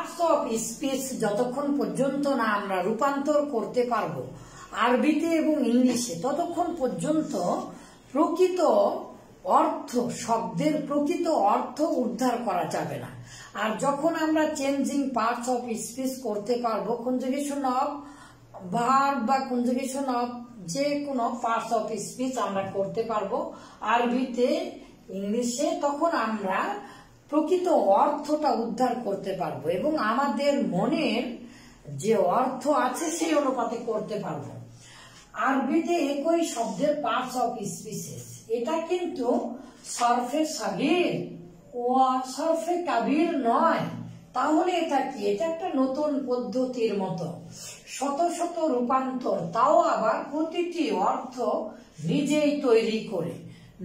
Parts of speech যতক্ষণ পর্যন্ত না আমরা রূপান্তর করতে পারবো আরবিতে এবং ইংলিশে, ততক্ষণ পর্যন্ত প্রকৃত অর্থ, শব্দের প্রকৃত অর্থ উদ্ধার করা যাবে না। আর যখন আমরা চেঞ্জিং পার্টস অফ স্পিচ করতে পারবো, কনজুগেশন অফ ভার্ব বা কনজুগেশন অফ যে কোনো পার্টস অফ স্পিচ আমরা করতে পারবো আরবিতে, ইংলিশে, তখন আমরা প্রকৃত অর্থটা উদ্ধার করতে পারবো এবং আমাদের মনের যে অর্থ আছে সেই অনুপাতে করতে পারবো। আরবিতে একই শব্দের পার্টস অফ স্পিচেস, এটা কিন্তু সরফে সাগীর ও সরফে কাবির নয়। তাহলে এটা কি? এটা একটা নতুন পদ্ধতির মতো, শত শত রূপান্তর, তাও আবার প্রতিটি অর্থ নিজেই তৈরি করে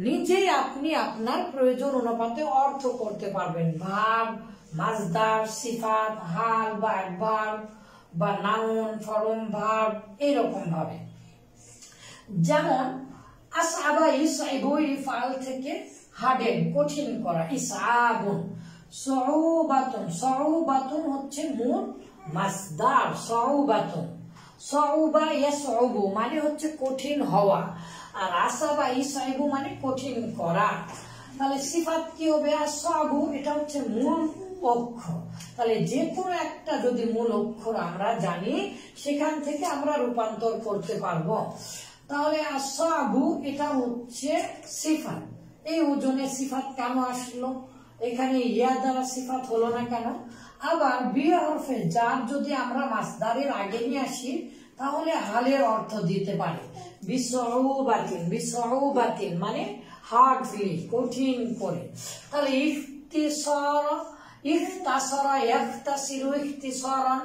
নিজেই আপনি আপনার প্রয়োজন অনুপাতে অর্থ করতে পারবেন। ভার্ব, মাজদার, সিফাত, হাল বা অ্যাডভার্ব বা নাউন, ফরম, ভার্ব, এরকম ভাবে। যেমন আসআবা ইসআইবু, ইফআল থেকে হার্ডেন, কঠিন করা, ইসআবুন। সউবাতুন, সউবাতুন হচ্ছে মূল মাসদার, সউবাতুন। সউবা ইয়াসউবু মানে হচ্ছে কঠিন হওয়া, আর আসাবা ইসাইবু মানে কঠিন করা। তাহলে সিফাত কি হবে? আসআবু, এটা হচ্ছে মূল অক্ষর। তাহলে যে কোনো একটা যদি মূল অক্ষর আমরা জানি, সেখান থেকে আমরা রূপান্তর করতে পারবো। তাহলে আসআবু এটা হচ্ছে সিফাত। এই ওজনে সিফাত কেন আসলো? এখানে ইয়া দ্বারা সিফাত হলো না কেন? আবার বি হরফে যার যদি আমরা মাসদারের আগে নিয়ে আসি, তাহলে হালের অর্থ দিতে পারে। বিসউবাতিন, বিসউবাতিন মানে হার্ডলি, কঠিন করে। তাহলে ইখতিসারা, ইখতাসারা, ইখতাসিরু, ইখতিসারান,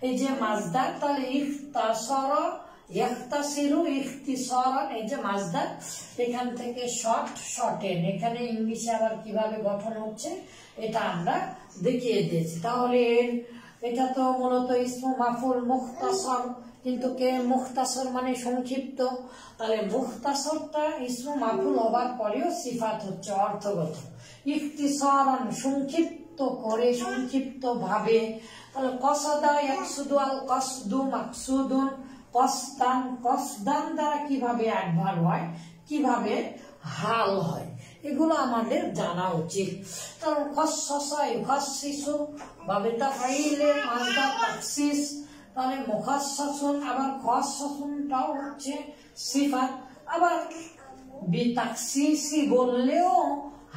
এই যে মাসদার, তাহলে ইখতাসারা, ইখতাসিরু, ইখতিসারান, এই যে মাসদার, এখান থেকে শর্ট, শর্টেন। এখানে ইংলিশে আবার কিভাবে গঠন হচ্ছে এটা আমরা দেখিয়ে দিয়েছি। তাহলে এটা তো মূলত ইসমু মাফউল মুখতাসর, কিন্তু কে মুখতাসর মানে সংক্ষিপ্ত। তাহলে মুখতাসরটা ইসমু মাফউল হবার পরেও সিফাত হচ্ছে অর্থগত। ইখতিসারান সংক্ষিপ্ত করে, সংক্ষিপ্ত ভাবে। তাহলে কসদা ইয়াকসুদু, আল কসদু মাকসুদুন, কসদান, কসদান দ্বারা কিভাবে অ্যাডভার্ব হয়, কিভাবে হাল হয়, এগুলো আমাদের জানা উচিত। কারণ খসসা, ইউখাসসিসু বাবে তাফঈলে মাসদার তাখসিস। তাহলে মুখাসসাসুন, আবার খাসসাসুনটাও হচ্ছে সিফাত। আবার বিতাখসিসি বললেও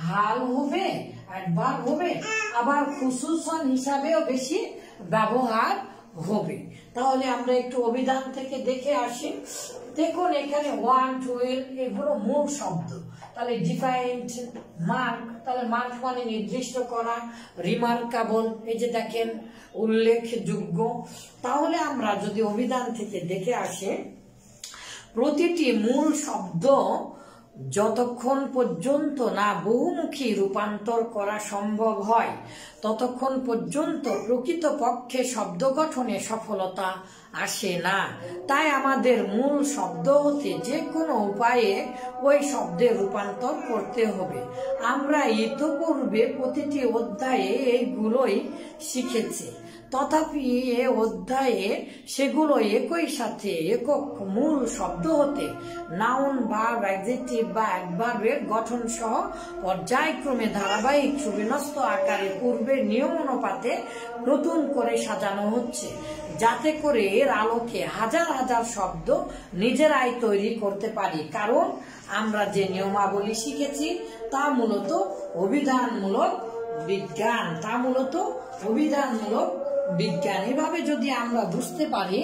হাল হবে, অ্যাডভার্ব হবে, আবার খুসুসান হিসাবেও বেশি ব্যবহার হবে। তাহলে আমরা একটু অভিধান থেকে দেখে আসি। দেখুন এখানে ওয়ান, টুয়েলভ এগুলো মূল শব্দ। তাহলে ডিফাইন্ড, মার্ক, তাহলে মার্ক মানে নির্দিষ্ট করা, রিমার্কেবল, এই যে দেখেন উল্লেখযোগ্য। তাহলে আমরা যদি অভিধান থেকে দেখে আসি, প্রতিটি মূল শব্দ যতক্ষণ পর্যন্ত না বহুমুখী রূপান্তর করা সম্ভব হয়, ততক্ষণ পর্যন্ত প্রকৃতপক্ষে শব্দ গঠনে সফলতা আসে না। তাই আমাদের মূল শব্দ হতে যে কোনো উপায়ে ওই শব্দের রূপান্তর করতে হবে। আমরা ইতোপূর্বে প্রতিটি অধ্যায়ে এইগুলোই শিখেছি। তথাপি এ অধ্যায়ে সেগুলো একই সাথে একক মূল শব্দ হতে নাউন, ভার্ব, অ্যাডজেক্টিভ বা অ্যাডভার্বের গঠন সহ পর্যায়ক্রমে ধারাবাহিক সুবিন্যস্ত আকারে পূর্বের নিয়ম অনুপাতে নতুন করে সাজানো হচ্ছে, যাতে করে এর আলোকে হাজার হাজার শব্দ নিজেরাই তৈরি করতে পারি। কারণ আমরা যে নিয়মাবলী শিখেছি তা মূলত অভিধানমূলক বিজ্ঞান, তা মূলত অভিধানমূলক বিজ্ঞান। এভাবে যদি আমরা বুঝতে পারি